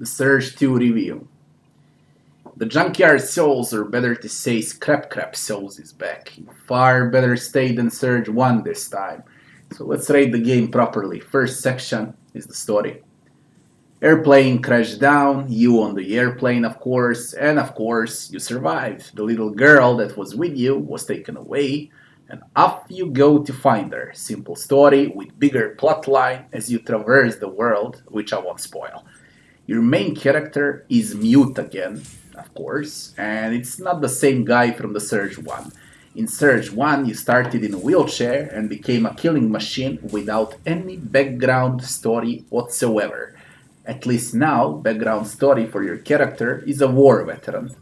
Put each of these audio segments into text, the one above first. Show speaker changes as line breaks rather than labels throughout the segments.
The Surge 2 review. The Junkyard Souls, or better to say Scrap Souls, is back. In far better state than Surge 1 this time. So let's rate the game properly. First section is the story. Airplane crashed down, you on the airplane of course, and of course you survived. The little girl that was with you was taken away, and off you go to find her. Simple story with bigger plotline as you traverse the world, which I won't spoil. Your main character is mute again, of course, and it's not the same guy from the Surge 1. In Surge 1, you started in a wheelchair and became a killing machine without any background story whatsoever. At least now, background story for your character is a war veteran.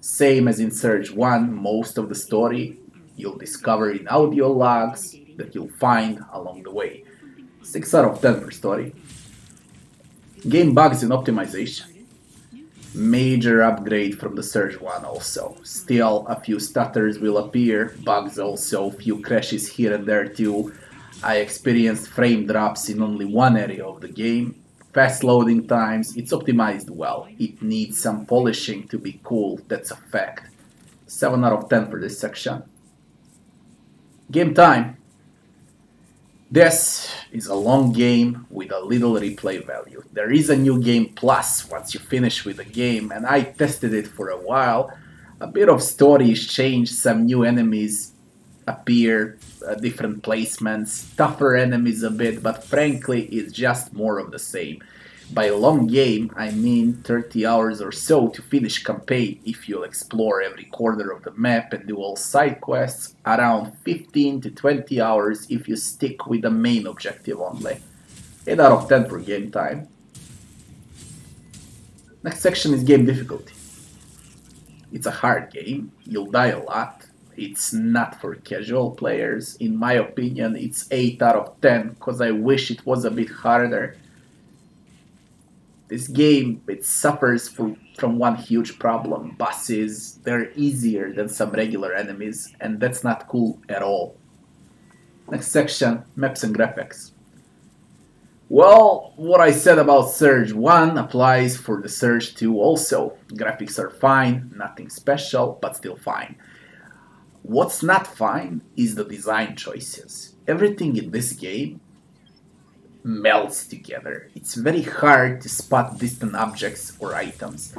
Same as in Surge 1, most of the story you'll discover in audio logs that you'll find along the way. 6 out of 10 for story. Game bugs and optimization. Major upgrade from the Surge 1 also. Still, a few stutters will appear, bugs also, few crashes here and there too. I experienced frame drops in only one area of the game. Fast loading times, it's optimized well. It needs some polishing to be cool, that's a fact. 7 out of 10 for this section. Game time. This is a long game with a little replay value. There is a new game plus once you finish with the game, and I tested it for a while. A bit of story is changed, some new enemies appear, different placements, tougher enemies a bit, but frankly it's just more of the same. By a long game, I mean 30 hours or so to finish campaign if you'll explore every corner of the map and do all side quests, around 15 to 20 hours if you stick with the main objective only. 8 out of 10 for game time. Next section is game difficulty. It's a hard game, you'll die a lot. It's not for casual players. In my opinion, it's 8 out of 10 because I wish it was a bit harder. This game, it suffers from one huge problem. Bosses, they're easier than some regular enemies, and that's not cool at all. Next section, maps and graphics. Well, what I said about Surge 1 applies for the Surge 2 also. Graphics are fine, nothing special, but still fine. What's not fine is the design choices. Everything in this game melts together. It's very hard to spot distant objects or items.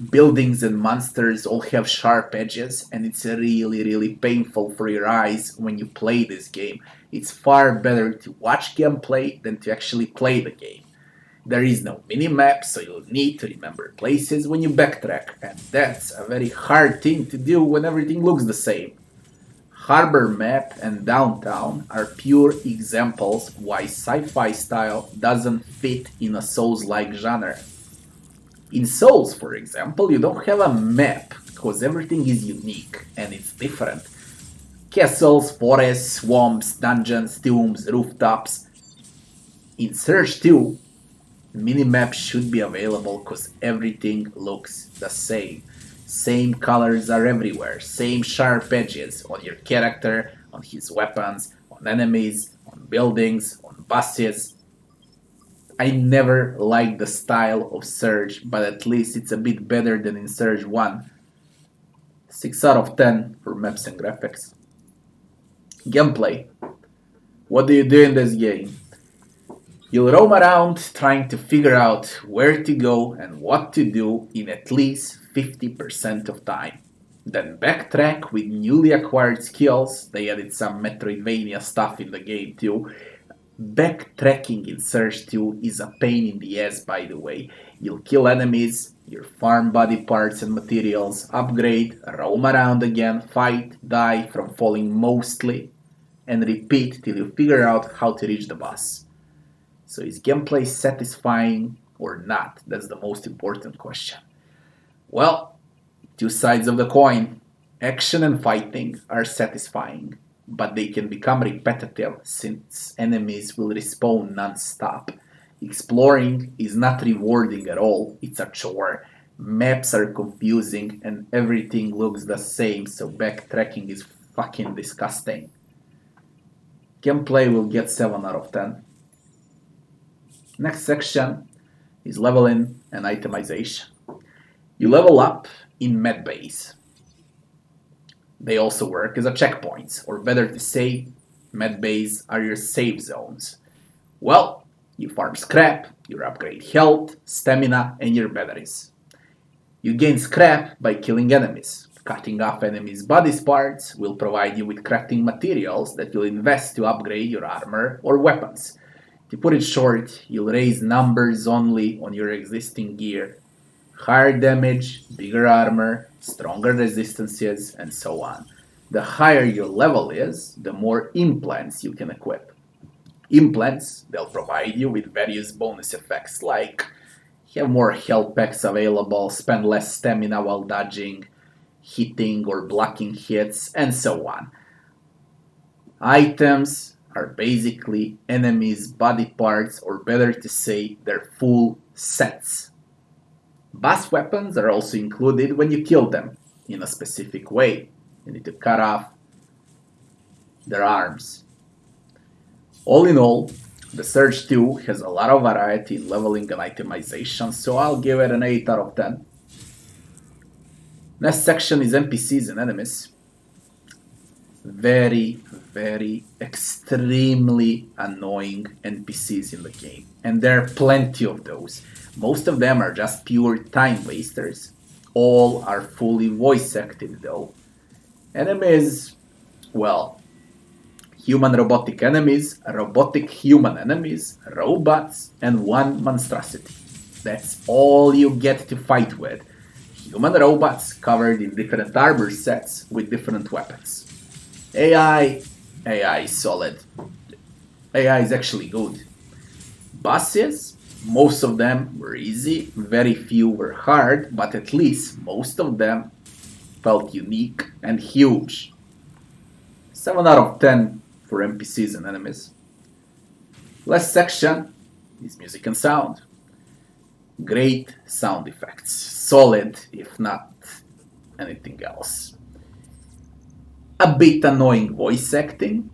Buildings and monsters all have sharp edges, and it's really painful for your eyes when you play this game. It's far better to watch gameplay than to actually play the game. There is no minimap, so you'll need to remember places when you backtrack, and that's a very hard thing to do when everything looks the same. Harbor map and downtown are pure examples why sci-fi style doesn't fit in a Souls-like genre. In Souls, for example, you don't have a map because everything is unique and it's different. Castles, forests, swamps, dungeons, tombs, rooftops. In Surge 2, minimap should be available because everything looks the same. Same colors are everywhere, same sharp edges on your character, on his weapons, on enemies, on buildings, on buses. I never liked the style of Surge, but at least it's a bit better than in Surge 1. 6 out of 10 for maps and graphics. Gameplay. What do you do in this game? You'll roam around trying to figure out where to go and what to do in at least 50% of time. Then backtrack with newly acquired skills. They added some Metroidvania stuff in the game too. Backtracking in Surge 2 is a pain in the ass, by the way. You'll kill enemies, you'll farm body parts and materials, upgrade, roam around again, fight, die from falling mostly, and repeat till you figure out how to reach the boss. So is gameplay satisfying or not? That's the most important question. Well, two sides of the coin. Action and fighting are satisfying, but they can become repetitive since enemies will respawn non-stop. Exploring is not rewarding at all, it's a chore. Maps are confusing and everything looks the same, so backtracking is fucking disgusting. Gameplay will get 7 out of 10. Next section, is leveling and itemization. You level up in medbays. They also work as a checkpoints, or better to say, medbays are your save zones. Well, you farm scrap, you upgrade health, stamina, and your batteries. You gain scrap by killing enemies. Cutting off enemies' body parts will provide you with crafting materials that you'll invest to upgrade your armor or weapons. To put it short, you'll raise numbers only on your existing gear. Higher damage, bigger armor, stronger resistances, and so on. The higher your level is, the more implants you can equip. Implants, they'll provide you with various bonus effects like have more health packs available, spend less stamina while dodging, hitting or blocking hits, and so on. Items are basically enemies' body parts, or better to say, their full sets. Boss weapons are also included when you kill them in a specific way. You need to cut off their arms. All in all, the Surge 2 has a lot of variety in leveling and itemization, so I'll give it an 8 out of 10. Next section is NPCs and enemies. Very, very, extremely annoying NPCs in the game. And there are plenty of those. Most of them are just pure time wasters. All are fully voice acted though. Enemies, well, human robotic enemies, robotic human enemies, robots, and one monstrosity. That's all you get to fight with. Human robots covered in different armor sets with different weapons. AI is solid. AI is actually good. Bosses, most of them were easy, very few were hard, but at least most of them felt unique and huge. 7 out of 10 for NPCs and enemies. Last section is music and sound. Great sound effects. Solid, if not anything else. A bit annoying voice acting.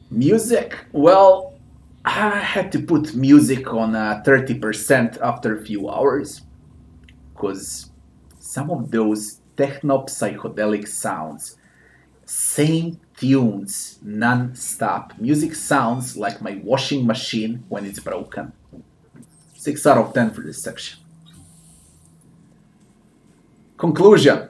Music, well, I had to put music on 30% after a few hours, because some of those techno-psychedelic sounds, same tunes non-stop. Music sounds like my washing machine when it's broken. 6 out of 10 for this section. Conclusion.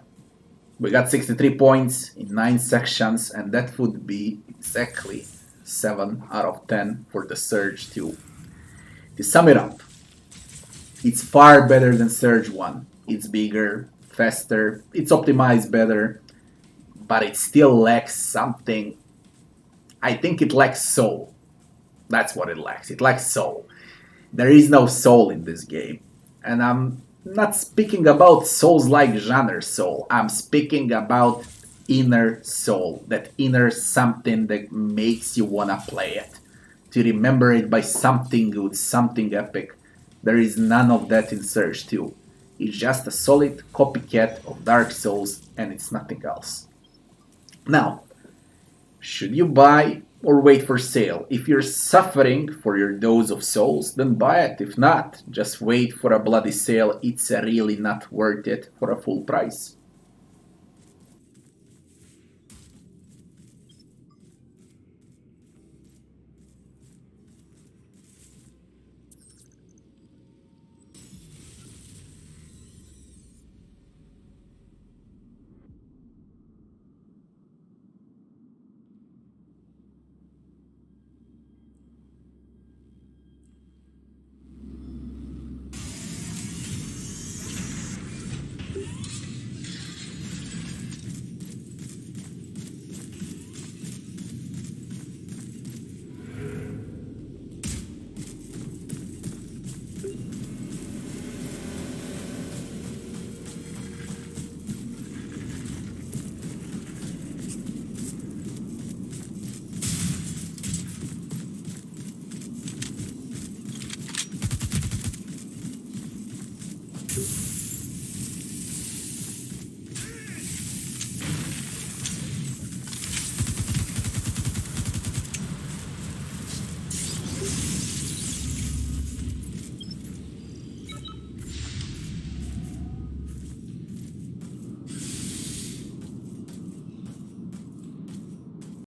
We got 63 points in 9 sections, and that would be exactly 7 out of 10 for the Surge 2. To sum it up, it's far better than Surge 1. It's bigger, faster, it's optimized better, but it still lacks something. I think it lacks soul. That's what it lacks. It lacks soul. There is no soul in this game. And I'm not speaking about Souls-like genre soul. I'm speaking about inner soul. That inner something that makes you wanna play it. To remember it by something good, something epic. There is none of that in Surge 2. It's just a solid copycat of Dark Souls, and it's nothing else. Now, should you buy or wait for sale? If you're suffering for your dose of souls, then buy it. If not, just wait for a bloody sale. It's really not worth it for a full price.